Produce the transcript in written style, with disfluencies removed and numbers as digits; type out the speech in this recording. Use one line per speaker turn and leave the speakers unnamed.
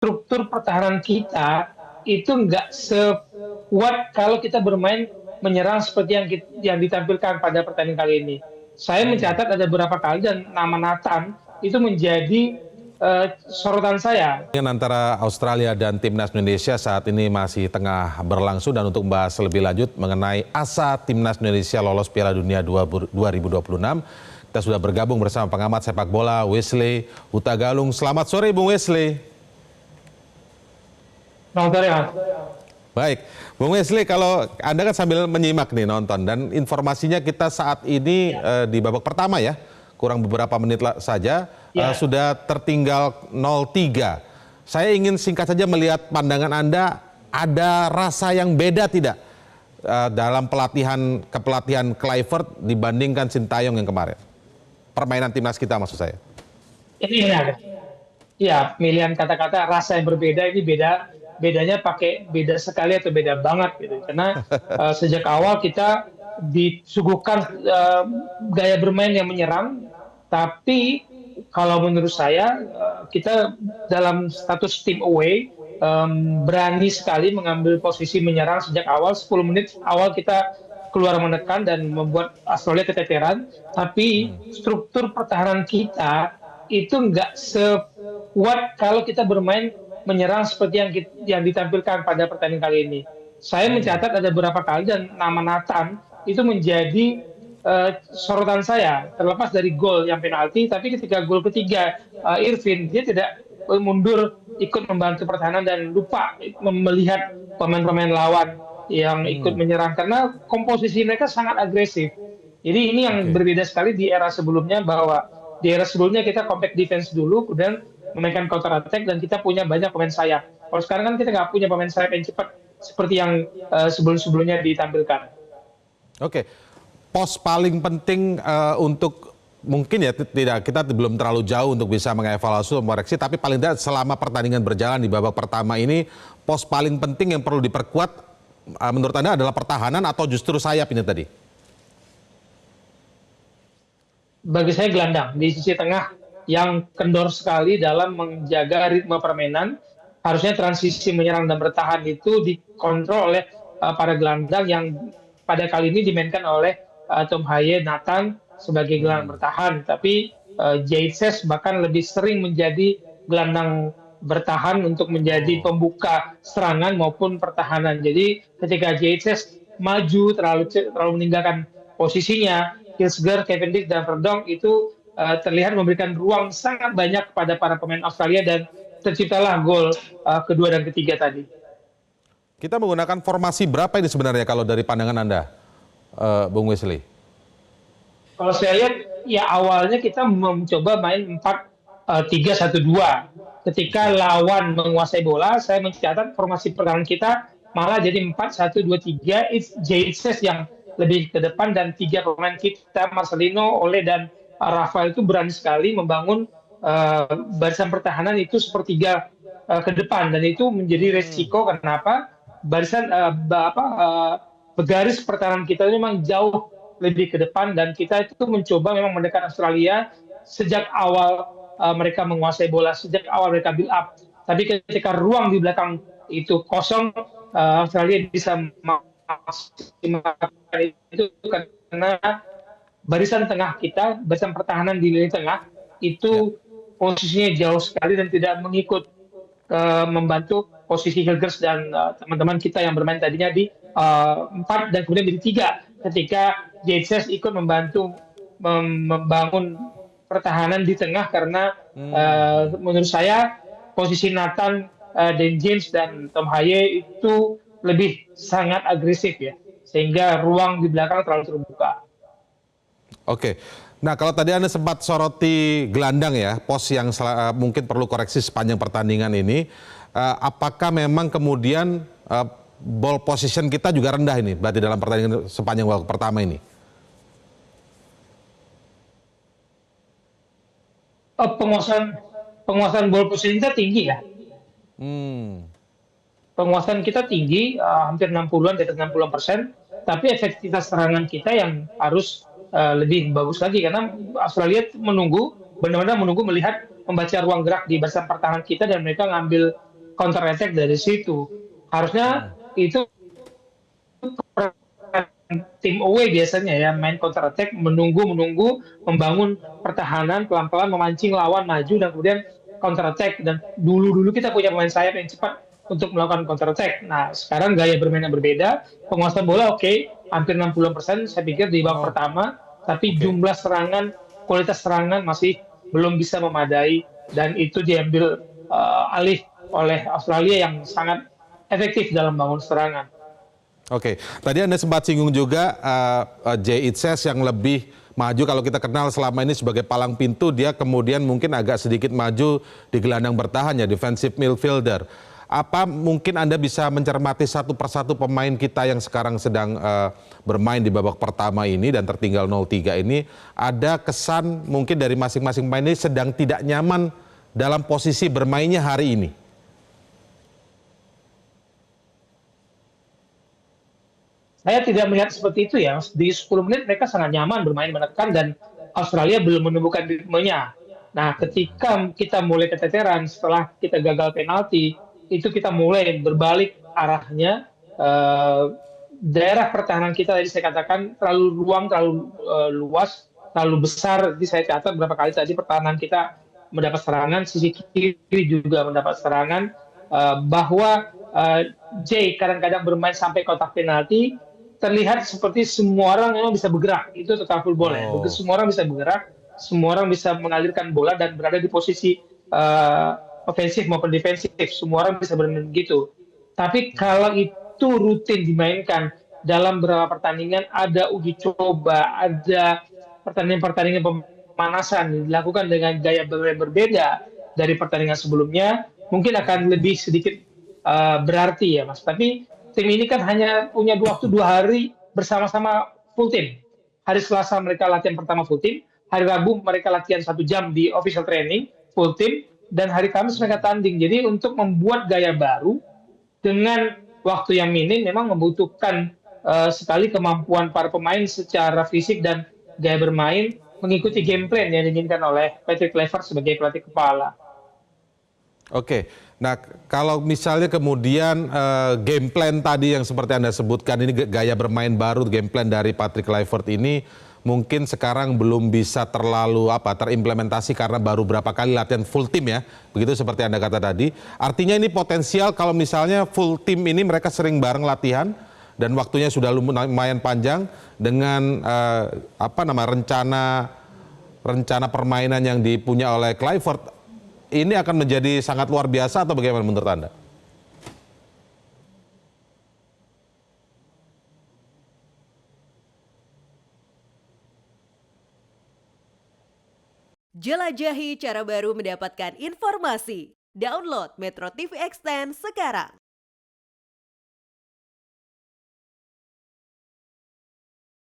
struktur pertahanan kita itu nggak sekuat kalau kita bermain menyerang seperti yang ditampilkan pada pertandingan kali ini. Saya mencatat ada beberapa kali dan nama Nathan itu menjadi sorotan saya.
Antara Australia dan Timnas Indonesia saat ini masih tengah berlangsung, dan untuk membahas lebih lanjut mengenai asa Timnas Indonesia lolos Piala Dunia 2026, kita sudah bergabung bersama pengamat sepak bola Wesley Hutagalung. Selamat sore Bung Wesley.
Selamat sore, Mas.
Baik, Bung Wesley, kalau Anda kan sambil menyimak nih nonton, dan informasinya kita saat ini di babak pertama ya, kurang beberapa menit saja, sudah tertinggal 0-3. Saya ingin singkat saja melihat pandangan Anda, ada rasa yang beda tidak dalam kepelatihan Kluivert dibandingkan Sintayong yang kemarin? Permainan timnas kita maksud saya.
Ini ya, pemilihan kata-kata rasa yang berbeda ini bedanya pakai beda sekali atau beda banget gitu. Karena sejak awal kita disuguhkan gaya bermain yang menyerang, tapi kalau menurut saya kita dalam status tim away berani sekali mengambil posisi menyerang sejak awal. 10 menit awal kita keluar menekan dan membuat Australia keteteran, tapi struktur pertahanan kita itu nggak sekuat kalau kita bermain menyerang seperti yang ditampilkan pada pertandingan kali ini. Saya mencatat ada beberapa kali dan nama Nathan itu menjadi sorotan saya, terlepas dari gol yang penalti, tapi ketika gol ketiga Irvin, dia tidak mundur ikut membantu pertahanan dan lupa melihat pemain-pemain lawan yang ikut menyerang karena komposisi mereka sangat agresif. Jadi ini yang berbeda sekali di era sebelumnya, bahwa di era sebelumnya kita compact defense dulu, kemudian memainkan counter attack dan kita punya banyak pemain sayap. Kalau sekarang kan kita nggak punya pemain sayap yang cepat seperti yang sebelum-sebelumnya ditampilkan.
Oke. Pos paling penting untuk mungkin ya tidak, kita belum terlalu jauh untuk bisa mengevaluasi atau mengoreksi, tapi paling tidak selama pertandingan berjalan di babak pertama ini, pos paling penting yang perlu diperkuat menurut Anda adalah pertahanan atau justru sayap ini tadi?
Bagi saya gelandang di sisi tengah yang kendor sekali dalam menjaga ritme permainan. Harusnya transisi menyerang dan bertahan itu dikontrol oleh para gelandang yang pada kali ini dimainkan oleh Tom Haye, Nathan sebagai gelandang bertahan, tapi Jayces bahkan lebih sering menjadi gelandang bertahan untuk menjadi pembuka serangan maupun pertahanan. Jadi ketika Jayces maju terlalu meninggalkan posisinya, Hilsger, Cavendish, dan Verdonk itu terlihat memberikan ruang sangat banyak kepada para pemain Australia dan terciptalah gol kedua dan ketiga tadi.
Kita menggunakan formasi berapa ini sebenarnya kalau dari pandangan Anda, Bung Wesley?
Kalau saya lihat, ya awalnya kita mencoba main 4-3-1-2. Ketika lawan menguasai bola, saya mencatat formasi pertahanan kita malah jadi 4-1-2-3. Jayces yang lebih ke depan dan tiga pemain kita, Marcelino, Ole, dan Rafael itu berani sekali membangun barisan pertahanan itu sepertiga ke depan, dan itu menjadi resiko. Kenapa? Barisan garis pertahanan kita itu memang jauh lebih ke depan, dan kita itu mencoba memang mendekat Australia sejak awal mereka menguasai bola, sejak awal mereka build up. Tapi ketika ruang di belakang itu kosong, Australia bisa maksimalkan itu karena barisan tengah kita, barisan pertahanan di lini tengah itu posisinya jauh sekali dan tidak mengikut membantu posisi Hilgers dan teman-teman kita yang bermain tadinya di 4 dan kemudian jadi 3 ketika Jayces ikut membantu membangun pertahanan di tengah, karena menurut saya posisi Nathan, Dan James, dan Tom Haye itu lebih sangat agresif ya, sehingga ruang di belakang terlalu terbuka.
Oke. Nah, kalau tadi Anda sempat soroti gelandang ya, pos yang mungkin perlu koreksi sepanjang pertandingan ini, apakah memang kemudian ball position kita juga rendah ini, berarti dalam pertandingan sepanjang babak pertama ini?
Penguasaan ball position kita tinggi ya. Penguasaan kita tinggi, hampir 60-an, di atas 60%, tapi efektivitas serangan kita yang harus lebih bagus lagi, karena Australia menunggu, benar-benar menunggu, melihat, membaca ruang gerak di barisan pertahanan kita, dan mereka ngambil counter attack dari situ. Harusnya itu tim away biasanya ya, main counter attack, menunggu, membangun pertahanan, pelan-pelan memancing lawan maju dan kemudian counter attack. Dan dulu kita punya pemain sayap yang cepat untuk melakukan counter attack. Nah, sekarang gaya bermain yang berbeda, penguasaan bola oke, hampir 60% saya pikir di babak pertama, tapi jumlah serangan, kualitas serangan masih belum bisa memadai, dan itu diambil alih oleh Australia yang sangat efektif dalam bangun serangan.
Oke, tadi Anda sempat singgung juga Jay Itzes yang lebih maju, kalau kita kenal selama ini sebagai palang pintu, dia kemudian mungkin agak sedikit maju di gelandang bertahan ya, defensive midfielder. Apa mungkin Anda bisa mencermati satu persatu pemain kita yang sekarang sedang bermain di babak pertama ini dan tertinggal 0-3 ini, ada kesan mungkin dari masing-masing pemain ini sedang tidak nyaman dalam posisi bermainnya hari ini?
Saya tidak melihat seperti itu ya. Di 10 menit mereka sangat nyaman bermain menekan dan Australia belum menemukan ritmenya. Nah, ketika kita mulai keteteran setelah kita gagal penalti, itu kita mulai berbalik arahnya. Daerah pertahanan kita tadi saya katakan terlalu luas, terlalu besar. Jadi saya catat berapa kali tadi pertahanan kita mendapat serangan, sisi kiri juga mendapat serangan. Bahwa Jay kadang-kadang bermain sampai kotak penalti, terlihat seperti semua orang memang bisa bergerak. Itu total football ya. Semua orang bisa bergerak, semua orang bisa mengalirkan bola dan berada di posisi ofensif maupun defensif. Semua orang bisa bermain begitu. Tapi kalau itu rutin dimainkan dalam beberapa pertandingan, ada uji coba, ada pertandingan-pertandingan pemanasan yang dilakukan dengan gaya berbeda dari pertandingan sebelumnya, mungkin akan lebih sedikit berarti ya Mas. Tapi tim ini kan hanya punya waktu 2 hari bersama-sama full tim. Hari Selasa mereka latihan pertama full tim, hari Rabu mereka latihan 1 jam di official training full tim, dan hari Kamis mereka tanding. Jadi untuk membuat gaya baru dengan waktu yang minim memang membutuhkan sekali kemampuan para pemain secara fisik dan gaya bermain mengikuti game plan yang diinginkan oleh Patrick Kluivert sebagai pelatih kepala.
Oke, nah kalau misalnya kemudian game plan tadi yang seperti Anda sebutkan, ini gaya bermain baru, game plan dari Patrick Kluivert ini mungkin sekarang belum bisa terlalu terimplementasi karena baru berapa kali latihan full tim ya, begitu seperti Anda kata tadi. Artinya ini potensial kalau misalnya full tim ini mereka sering bareng latihan dan waktunya sudah lumayan panjang dengan rencana permainan yang dipunya oleh Kluivert, ini akan menjadi sangat luar biasa atau bagaimana menurut Anda?
Jelajahi cara baru mendapatkan informasi. Download Metro TV Extend sekarang.